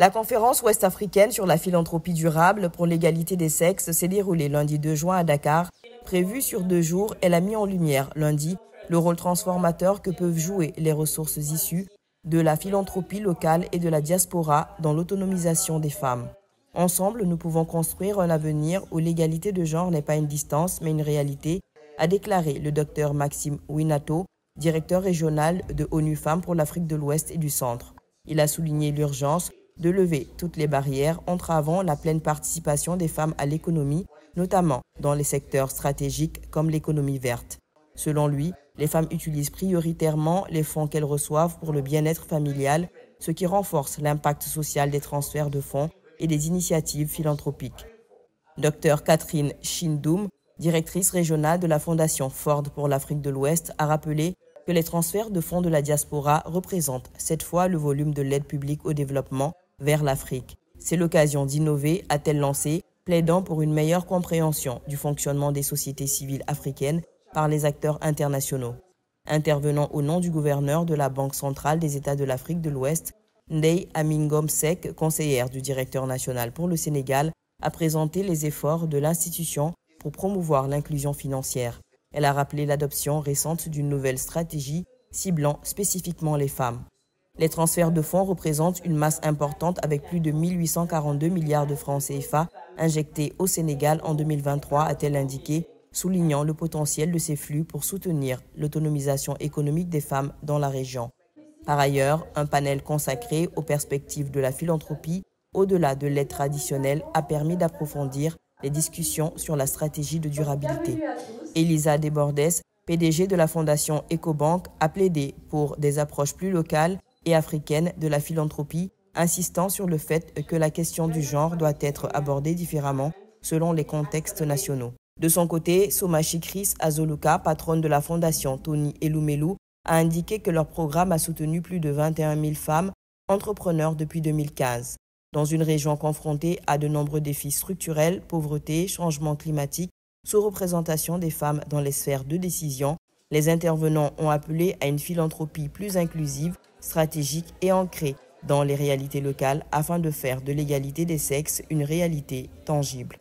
La conférence ouest-africaine sur la philanthropie durable pour l'égalité des sexes s'est déroulée lundi 2 juin à Dakar. Prévue sur 2 jours, elle a mis en lumière lundi le rôle transformateur que peuvent jouer les ressources issues de la philanthropie locale et de la diaspora dans l'autonomisation des femmes. Ensemble, nous pouvons construire un avenir où l'égalité de genre n'est pas une distance mais une réalité, a déclaré le Dr Maxime Ouinato, directeur régional de ONU Femmes pour l'Afrique de l'Ouest et du Centre. Il a souligné l'urgence de lever toutes les barrières entravant la pleine participation des femmes à l'économie, notamment dans les secteurs stratégiques comme l'économie verte. Selon lui, les femmes utilisent prioritairement les fonds qu'elles reçoivent pour le bien-être familial, ce qui renforce l'impact social des transferts de fonds et des initiatives philanthropiques. Dr Catherine Chindoum, directrice régionale de la Fondation Ford pour l'Afrique de l'Ouest, a rappelé que les transferts de fonds de la diaspora représentent 7 fois le volume de l'aide publique au développement vers l'Afrique. C'est l'occasion d'innover, a-t-elle lancé, plaidant pour une meilleure compréhension du fonctionnement des sociétés civiles africaines par les acteurs internationaux. Intervenant au nom du gouverneur de la Banque centrale des États de l'Afrique de l'Ouest, Ndeye Amingom Seck, conseillère du directeur national pour le Sénégal, a présenté les efforts de l'institution pour promouvoir l'inclusion financière. Elle a rappelé l'adoption récente d'une nouvelle stratégie ciblant spécifiquement les femmes. Les transferts de fonds représentent une masse importante avec plus de 1842 milliards de francs CFA injectés au Sénégal en 2023, a-t-elle indiqué, soulignant le potentiel de ces flux pour soutenir l'autonomisation économique des femmes dans la région. Par ailleurs, un panel consacré aux perspectives de la philanthropie au-delà de l'aide traditionnelle a permis d'approfondir les discussions sur la stratégie de durabilité. Elisa Desbordes, PDG de la fondation Ecobank, a plaidé pour des approches plus locales et africaine de la philanthropie, insistant sur le fait que la question du genre doit être abordée différemment selon les contextes nationaux. De son côté, Somachi Chris Azoluka, patronne de la fondation Tony Elumelu, a indiqué que leur programme a soutenu plus de 21 000 femmes entrepreneurs depuis 2015. Dans une région confrontée à de nombreux défis structurels, pauvreté, changement climatique, sous-représentation des femmes dans les sphères de décision, les intervenants ont appelé à une philanthropie plus inclusive, stratégique et ancrée dans les réalités locales afin de faire de l'égalité des sexes une réalité tangible.